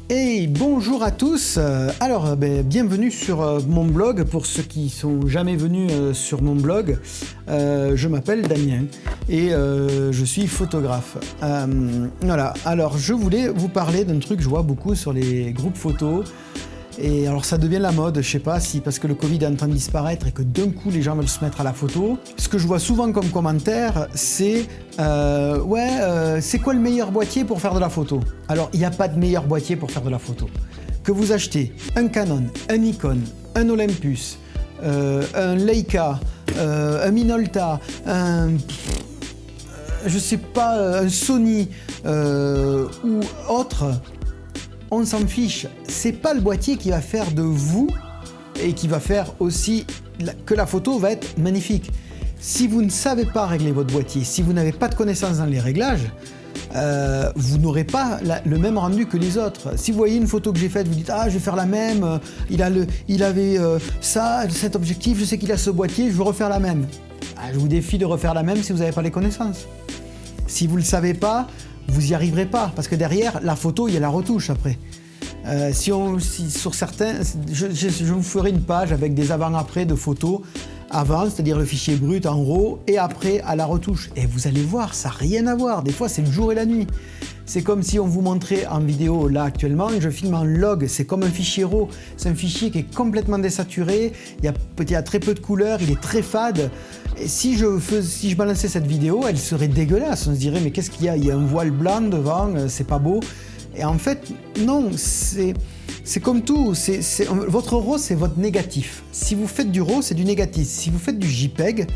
Hey, bonjour à tous. Bienvenue sur mon blog. Pour ceux qui sont jamais venus sur mon blog, je m'appelle Damien et je suis photographe. Voilà. Alors, je voulais vous parler d'un truc que je vois beaucoup sur les groupes photos. Et alors ça devient la mode, je sais pas si parce que le Covid est en train de disparaître et que d'un coup les gens veulent se mettre à la photo. Ce que je vois souvent comme commentaire, c'est c'est quoi le meilleur boîtier pour faire de la photo? Alors il n'y a pas de meilleur boîtier pour faire de la photo. Que vous achetez un Canon, un Nikon, un Olympus, un Leica, un Minolta, un Sony ou autre. On s'en fiche, c'est pas le boîtier qui va faire de vous et qui va faire aussi que la photo va être magnifique. Si vous ne savez pas régler votre boîtier, si vous n'avez pas de connaissances dans les réglages, vous n'aurez pas le même rendu que les autres. Si vous voyez une photo que j'ai faite, vous dites je vais faire la même, il avait cet objectif, je sais qu'il a ce boîtier, je veux refaire la même. Je vous défie de refaire la même si vous n'avez pas les connaissances. Si vous ne le savez pas, vous n'y arriverez pas, parce que derrière la photo, il y a la retouche après. Sur certains, je vous ferai une page avec des avant-après de photos, avant, c'est-à-dire le fichier brut en RAW, et après à la retouche. Et vous allez voir, ça n'a rien à voir. Des fois, c'est le jour et la nuit. C'est comme si on vous montrait en vidéo, là actuellement, je filme en log, c'est comme un fichier RAW. C'est un fichier qui est complètement désaturé, il y a très peu de couleurs, il est très fade. Et si je balançais cette vidéo, elle serait dégueulasse. On se dirait, mais qu'est-ce qu'il y a? Il y a un voile blanc devant, c'est pas beau. Et en fait, non, c'est comme tout. Votre RAW, c'est votre négatif. Si vous faites du RAW, c'est du négatif. Si vous faites du JPEG,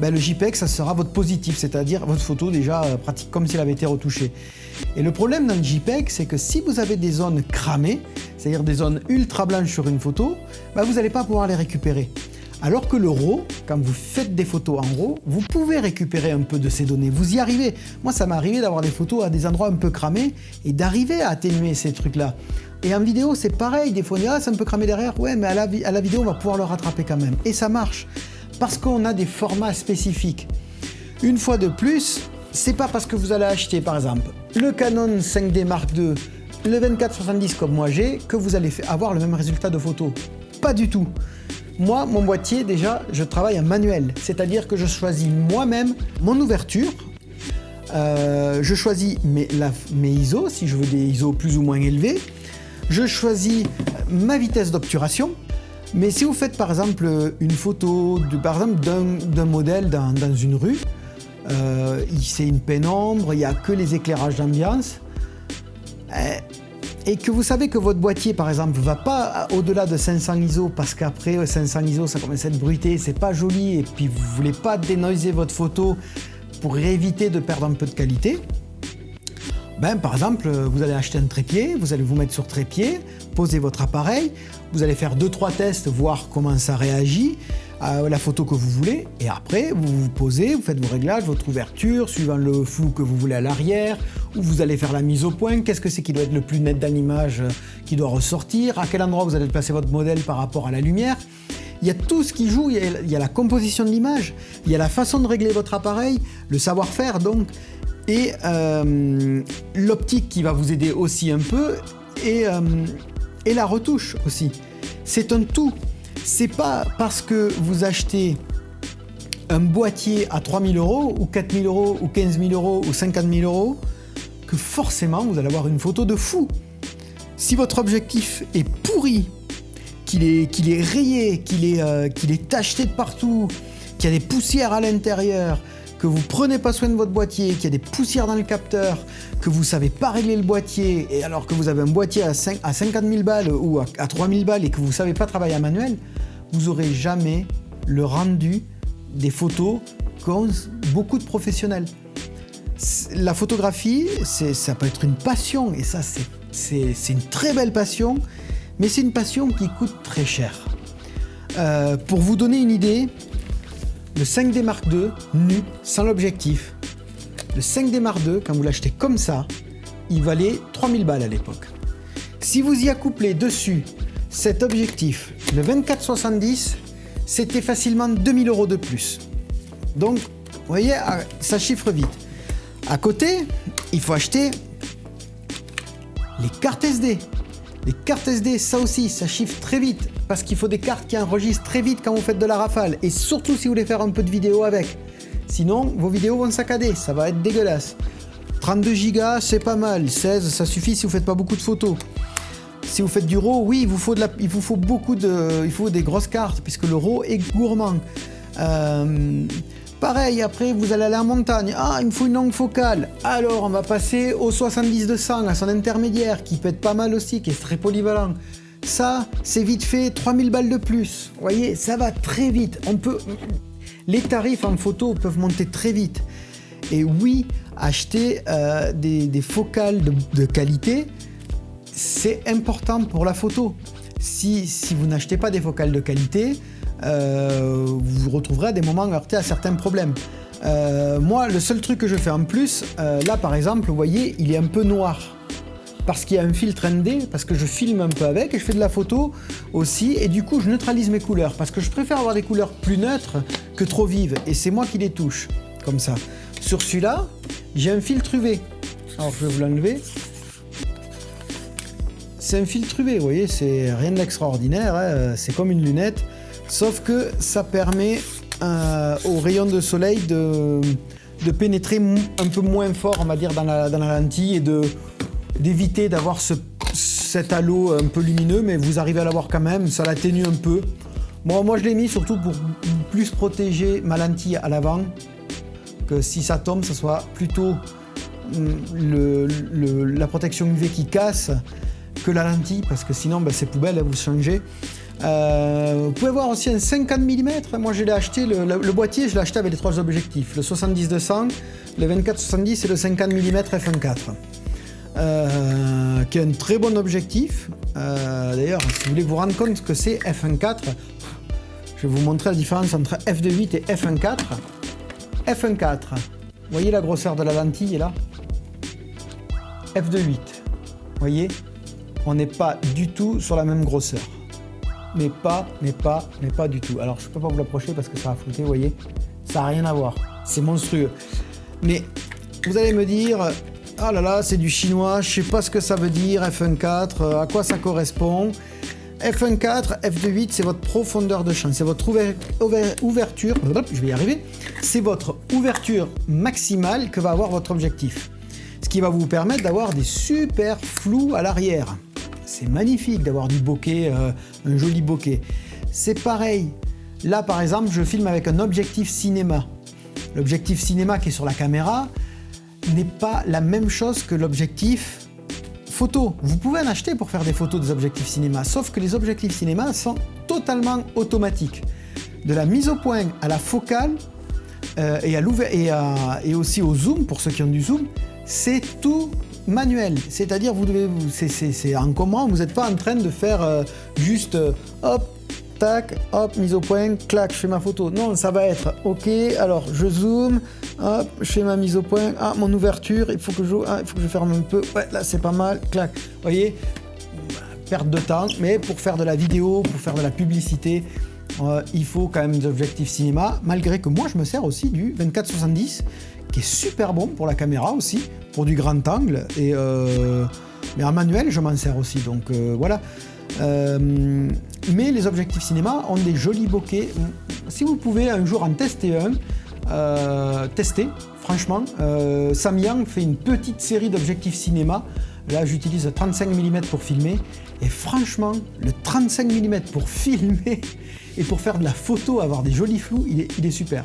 le JPEG, ça sera votre positif, c'est-à-dire votre photo déjà pratique comme si elle avait été retouchée. Et le problème dans le JPEG, c'est que si vous avez des zones cramées, c'est-à-dire des zones ultra blanches sur une photo, vous n'allez pas pouvoir les récupérer. Alors que le RAW, quand vous faites des photos en RAW, vous pouvez récupérer un peu de ces données, vous y arrivez. Moi, ça m'est arrivé d'avoir des photos à des endroits un peu cramés et d'arriver à atténuer ces trucs-là. Et en vidéo, c'est pareil, des fois on dit c'est un peu cramé derrière, ouais, mais à la vidéo, on va pouvoir le rattraper quand même. Et ça marche, parce qu'on a des formats spécifiques. Une fois de plus, c'est pas parce que vous allez acheter, par exemple, le Canon 5D Mark II, le 24-70 comme moi j'ai, que vous allez avoir le même résultat de photo. Pas du tout. Moi, mon boîtier, déjà, je travaille en manuel, c'est-à-dire que je choisis moi-même mon ouverture, je choisis mes ISO, si je veux des ISO plus ou moins élevés, je choisis ma vitesse d'obturation, mais si vous faites par exemple une photo d'un modèle dans une rue, c'est une pénombre, il n'y a que les éclairages d'ambiance, et que vous savez que votre boîtier, par exemple, ne va pas au-delà de 500 ISO, parce qu'après 500 ISO, ça commence à être bruité, c'est pas joli, et puis vous ne voulez pas dénoiser votre photo pour éviter de perdre un peu de qualité, par exemple, vous allez acheter un trépied, vous allez vous mettre sur trépied, poser votre appareil, vous allez faire 2-3 tests, voir comment ça réagit, la photo que vous voulez, et après vous vous posez, vous faites vos réglages, votre ouverture, suivant le flou que vous voulez à l'arrière, où vous allez faire la mise au point, qu'est-ce que c'est qui doit être le plus net dans l'image qui doit ressortir, à quel endroit vous allez placer votre modèle par rapport à la lumière. Il y a tout ce qui joue, il y a la composition de l'image, il y a la façon de régler votre appareil, le savoir-faire donc, et l'optique qui va vous aider aussi un peu, et la retouche aussi. C'est un tout. C'est pas parce que vous achetez un boîtier à 3 000 €, ou 4 000 €, ou 15 000 €, ou 50 000 € que forcément vous allez avoir une photo de fou. Si votre objectif est pourri, qu'il est rayé, qu'il est tacheté de partout, qu'il y a des poussières à l'intérieur, que vous prenez pas soin de votre boîtier, qu'il y a des poussières dans le capteur, que vous savez pas régler le boîtier, et alors que vous avez un boîtier à 50 000 balles ou à 3 000 balles et que vous savez pas travailler en manuel, vous aurez jamais le rendu des photos qu'ont beaucoup de professionnels. La photographie, ça peut être une passion, et ça c'est une très belle passion, mais c'est une passion qui coûte très cher. Pour vous donner une idée, le 5D Mark II, nu, sans l'objectif, le 5D Mark II, quand vous l'achetez comme ça, il valait 3 000 balles à l'époque. Si vous y accouplez dessus cet objectif, le 24-70, c'était facilement 2 000 € de plus. Donc, vous voyez, ça chiffre vite. À côté, il faut acheter les cartes SD. Les cartes SD, ça aussi, ça chiffre très vite, parce qu'il faut des cartes qui enregistrent très vite quand vous faites de la rafale, et surtout si vous voulez faire un peu de vidéo avec. Sinon, vos vidéos vont saccader, ça va être dégueulasse. 32 Go, c'est pas mal. 16, ça suffit si vous faites pas beaucoup de photos. Si vous faites du RAW, oui, il vous faut des grosses cartes, puisque le RAW est gourmand. Pareil, après, vous allez aller en montagne. Ah, il me faut une longue focale. Alors, on va passer au 70-200, à son intermédiaire, qui peut être pas mal aussi, qui est très polyvalent. Ça, c'est vite fait, 3000 balles de plus. Vous voyez, ça va très vite. Les tarifs en photo peuvent monter très vite. Et oui, acheter des focales de qualité, c'est important pour la photo. Si vous n'achetez pas des focales de qualité, vous vous retrouverez à des moments heurtés à certains problèmes. Moi, le seul truc que je fais en plus, là par exemple, vous voyez, il est un peu noir. Parce qu'il y a un filtre ND, parce que je filme un peu avec et je fais de la photo aussi. Et du coup, je neutralise mes couleurs, parce que je préfère avoir des couleurs plus neutres que trop vives. Et c'est moi qui les touche, comme ça. Sur celui-là, j'ai un filtre UV. Alors, je vais vous l'enlever. C'est un filtre UV, vous voyez, c'est rien d'extraordinaire, hein, c'est comme une lunette, sauf que ça permet aux rayons de soleil de pénétrer un peu moins fort, on va dire, dans la lentille et d'éviter d'avoir cet halo un peu lumineux, mais vous arrivez à l'avoir quand même, ça l'atténue un peu. Bon, moi je l'ai mis surtout pour plus protéger ma lentille à l'avant, que si ça tombe, ça soit plutôt la protection UV qui casse que la lentille, parce que sinon c'est poubelle, vous changez. Vous pouvez voir aussi un 50 mm. Moi je l'ai acheté, le boîtier je l'ai acheté avec les 3 objectifs, le 70-200, le 24-70 et le 50 mm f1.4, qui est un très bon objectif. D'ailleurs, si vous voulez vous rendre compte que c'est f1.4, je vais vous montrer la différence entre f2.8 et f1.4. f1.4, vous voyez la grosseur de la lentille là, f2.8, vous voyez, on n'est pas du tout sur la même grosseur. Mais pas du tout. Alors, je ne peux pas vous l'approcher parce que ça va flouter, vous voyez. Ça n'a rien à voir. C'est monstrueux. Mais vous allez me dire, ah là là, c'est du chinois, je ne sais pas ce que ça veut dire, f1.4, à quoi ça correspond. f1.4, f2.8, c'est votre profondeur de champ, c'est votre ouverture, je vais y arriver, c'est votre ouverture maximale que va avoir votre objectif. Ce qui va vous permettre d'avoir des super flous à l'arrière. C'est magnifique d'avoir du bokeh, un joli bokeh. C'est pareil. Là, par exemple, je filme avec un objectif cinéma. L'objectif cinéma qui est sur la caméra n'est pas la même chose que l'objectif photo. Vous pouvez en acheter pour faire des photos des objectifs cinéma, sauf que les objectifs cinéma sont totalement automatiques. De la mise au point à la focale et aussi au zoom, pour ceux qui ont du zoom, c'est tout manuel, c'est-à-dire c'est en commun, vous n'êtes pas en train de faire juste hop, tac, hop, mise au point, clac, je fais ma photo. Non, ça va être ok, alors je zoome, hop, je fais ma mise au point, ah, mon ouverture, il faut que je ferme un peu, ouais, là c'est pas mal, clac, vous voyez, perte de temps, mais pour faire de la vidéo, pour faire de la publicité, il faut quand même des objectifs cinéma, malgré que moi je me sers aussi du 24-70, qui est super bon pour la caméra aussi, pour du grand angle, mais en manuel je m'en sers aussi, donc voilà. Mais les objectifs cinéma ont des jolis bokeh. Si vous pouvez un jour en tester testez, franchement. Samyang fait une petite série d'objectifs cinéma. Là j'utilise 35 mm pour filmer, et franchement le 35 mm pour filmer et pour faire de la photo, avoir des jolis flous, il est super.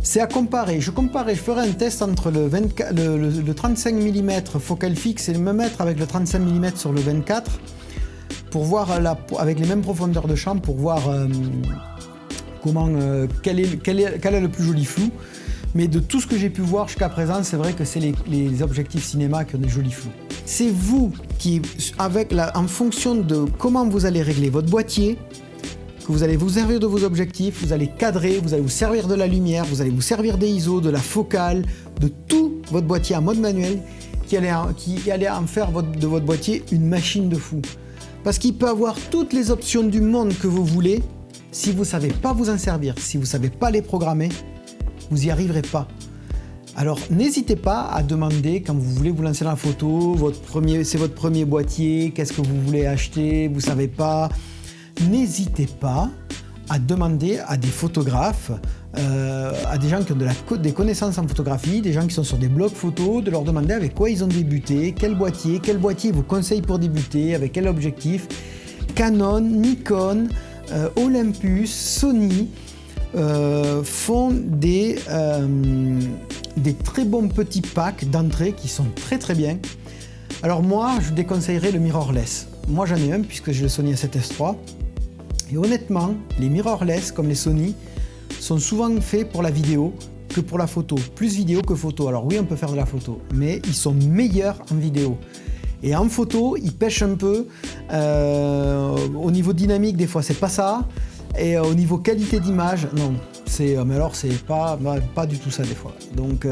C'est à comparer. Je ferai un test entre le 35 mm focale fixe et me mettre avec le 35 mm sur le 24 pour voir avec les mêmes profondeurs de champ, pour voir quel est le plus joli flou. Mais de tout ce que j'ai pu voir jusqu'à présent, c'est vrai que c'est les objectifs cinéma qui ont des jolis flous. C'est vous qui, en fonction de comment vous allez régler votre boîtier, que vous allez vous servir de vos objectifs, vous allez cadrer, vous allez vous servir de la lumière, vous allez vous servir des ISO, de la focale, de tout votre boîtier en mode manuel qui allait en faire de votre boîtier une machine de fou. Parce qu'il peut avoir toutes les options du monde que vous voulez, si vous ne savez pas vous en servir, si vous ne savez pas les programmer, vous n'y arriverez pas. Alors n'hésitez pas à demander quand vous voulez vous lancer dans la photo, c'est votre premier boîtier, qu'est-ce que vous voulez acheter, vous savez pas. N'hésitez pas à demander à des photographes, à des gens qui ont des connaissances en photographie, des gens qui sont sur des blogs photos, de leur demander avec quoi ils ont débuté, quel boîtier vous conseille pour débuter, avec quel objectif. Canon, Nikon, Olympus, Sony font des très bons petits packs d'entrée qui sont très très bien. Alors moi, je déconseillerais le mirrorless. Moi j'en ai un puisque j'ai le Sony A7S III. Et honnêtement, les mirrorless comme les Sony sont souvent faits pour la vidéo que pour la photo. Plus vidéo que photo. Alors oui, on peut faire de la photo, mais ils sont meilleurs en vidéo. Et en photo, ils pêchent un peu. Au niveau dynamique, des fois, c'est pas ça. Et au niveau qualité d'image, non. Mais alors, c'est pas du tout ça des fois. Donc,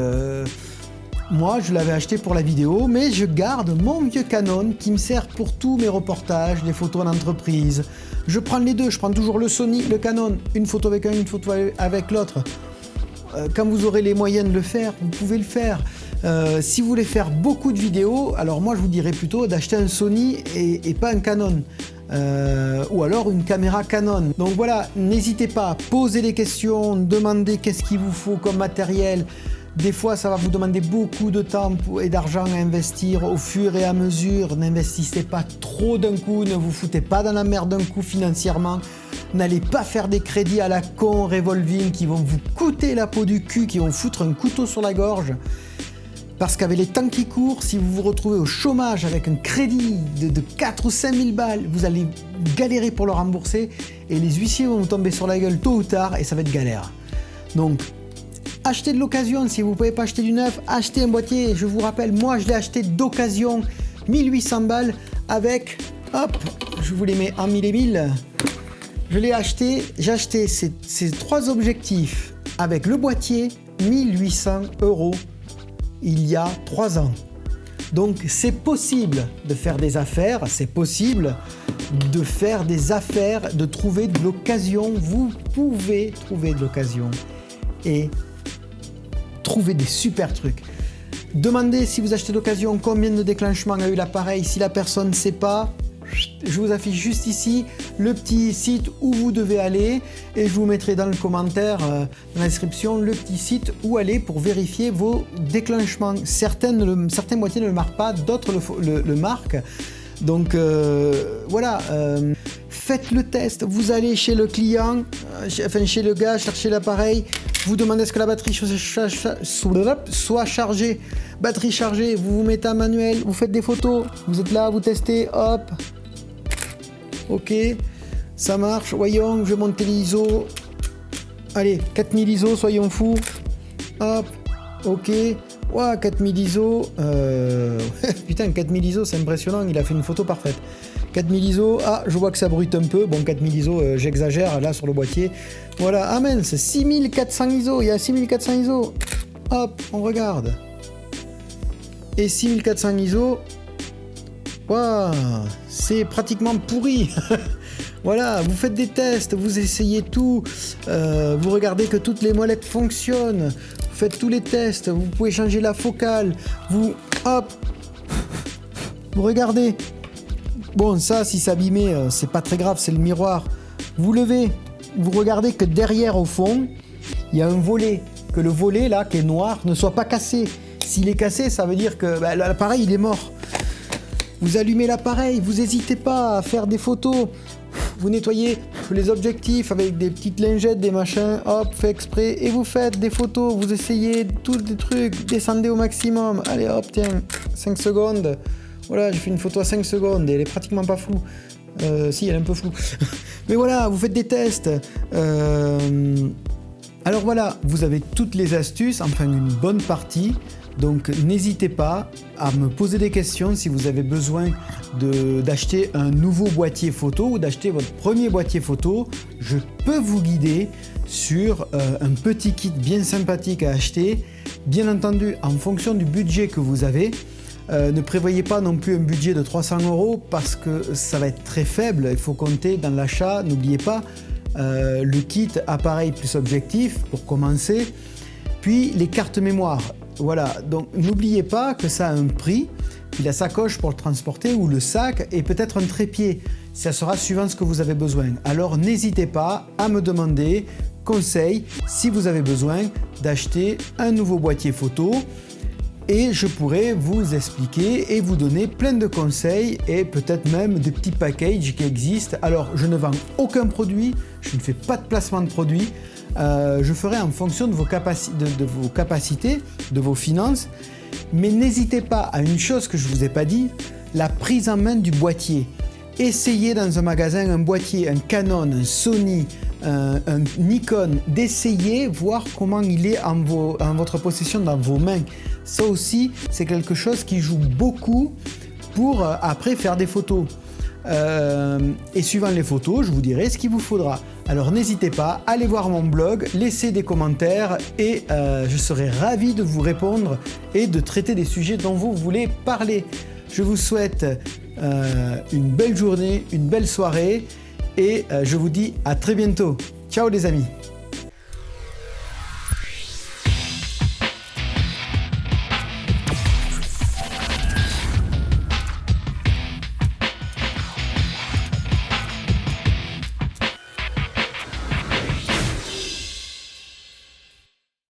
moi, je l'avais acheté pour la vidéo, mais je garde mon vieux Canon qui me sert pour tous mes reportages, les photos en entreprise. Je prends les deux, je prends toujours le Sony, le Canon, une photo avec un, une photo avec l'autre. Quand vous aurez les moyens de le faire, vous pouvez le faire. Si vous voulez faire beaucoup de vidéos, alors moi je vous dirais plutôt d'acheter un Sony et pas un Canon. Ou alors une caméra Canon. Donc voilà, n'hésitez pas à poser des questions, demander qu'est-ce qu'il vous faut comme matériel. Des fois, ça va vous demander beaucoup de temps et d'argent à investir au fur et à mesure. N'investissez pas trop d'un coup, ne vous foutez pas dans la merde d'un coup financièrement. N'allez pas faire des crédits à la con revolving qui vont vous coûter la peau du cul, qui vont foutre un couteau sur la gorge. Parce qu'avec les temps qui courent, si vous vous retrouvez au chômage avec un crédit de 4 ou 5 000 balles, vous allez galérer pour le rembourser et les huissiers vont vous tomber sur la gueule tôt ou tard et ça va être galère. Donc, achetez de l'occasion. Si vous ne pouvez pas acheter du neuf, achetez un boîtier. Je vous rappelle, moi je l'ai acheté d'occasion, 1800 balles avec, hop, je vous les mets en 1000 et 1000. J'ai acheté ces 3 objectifs avec le boîtier, 1800 € il y a 3 ans. Donc c'est possible de faire des affaires, c'est possible de faire des affaires, de trouver de l'occasion. Vous pouvez trouver de l'occasion et trouver des super trucs. Demandez si vous achetez d'occasion combien de déclenchements a eu l'appareil. Si la personne ne sait pas, je vous affiche juste ici le petit site où vous devez aller et je vous mettrai dans le commentaire, dans la description, le petit site où aller pour vérifier vos déclenchements. Certains boîtiers ne le marquent pas, d'autres le marquent. Donc voilà, faites le test. Vous allez chez le client, chez le gars, chercher l'appareil. Vous demandez est-ce que la batterie soit chargée. Batterie chargée, vous vous mettez en manuel, vous faites des photos. Vous êtes là, vous testez, hop. Ok, ça marche. Voyons, je vais monter l'ISO. Allez, 4000 ISO, soyons fous. Hop, ok. Ouah, 4000 ISO. Putain, 4000 ISO, c'est impressionnant. Il a fait une photo parfaite. 4000 ISO. Ah, je vois que ça bruite un peu. Bon, 4000 ISO, j'exagère là sur le boîtier. Voilà. Ah, mince, c'est 6400 ISO. Il y a 6400 ISO. Hop, on regarde. Et 6400 ISO. Waouh, c'est pratiquement pourri. Voilà, vous faites des tests, vous essayez tout, vous regardez que toutes les molettes fonctionnent, vous faites tous les tests, vous pouvez changer la focale, vous regardez. Bon, ça, si c'est abîmé, c'est pas très grave, c'est le miroir. Vous levez, vous regardez que derrière, au fond, il y a un volet, que le volet là, qui est noir, ne soit pas cassé. S'il est cassé, ça veut dire que l'appareil, il est mort. Vous allumez l'appareil, vous n'hésitez pas à faire des photos. Vous nettoyez les objectifs avec des petites lingettes, des machins, hop, fait exprès. Et vous faites des photos, vous essayez tous des trucs, descendez au maximum. Allez hop, tiens, 5 secondes. Voilà, j'ai fait une photo à 5 secondes et elle est pratiquement pas floue. Si, elle est un peu floue. Mais voilà, vous faites des tests. Alors voilà, vous avez toutes les astuces, enfin une bonne partie. Donc n'hésitez pas à me poser des questions si vous avez besoin d'acheter un nouveau boîtier photo ou d'acheter votre premier boîtier photo. Je peux vous guider sur un petit kit bien sympathique à acheter. Bien entendu, en fonction du budget que vous avez, ne prévoyez pas non plus un budget de 300 € parce que ça va être très faible. Il faut compter dans l'achat, n'oubliez pas, le kit appareil plus objectif pour commencer. Puis les cartes mémoire. Voilà, donc n'oubliez pas que ça a un prix, puis la sacoche pour le transporter ou le sac et peut-être un trépied. Ça sera suivant ce que vous avez besoin. Alors n'hésitez pas à me demander conseil si vous avez besoin d'acheter un nouveau boîtier photo et je pourrai vous expliquer et vous donner plein de conseils et peut-être même des petits packages qui existent. Alors je ne vends aucun produit, je ne fais pas de placement de produit. Je ferai en fonction de vos capacités, de vos finances. Mais n'hésitez pas à une chose que je ne vous ai pas dit, la prise en main du boîtier. Essayez dans un magasin un boîtier, un Canon, un Sony, un Nikon, d'essayer, voir comment il est en votre possession, dans vos mains. Ça aussi, c'est quelque chose qui joue beaucoup pour après faire des photos. Et suivant les photos, je vous dirai ce qu'il vous faudra. Alors n'hésitez pas, allez voir mon blog, laissez des commentaires et je serai ravi de vous répondre et de traiter des sujets dont vous voulez parler. Je vous souhaite une belle journée, une belle soirée et je vous dis à très bientôt. Ciao les amis!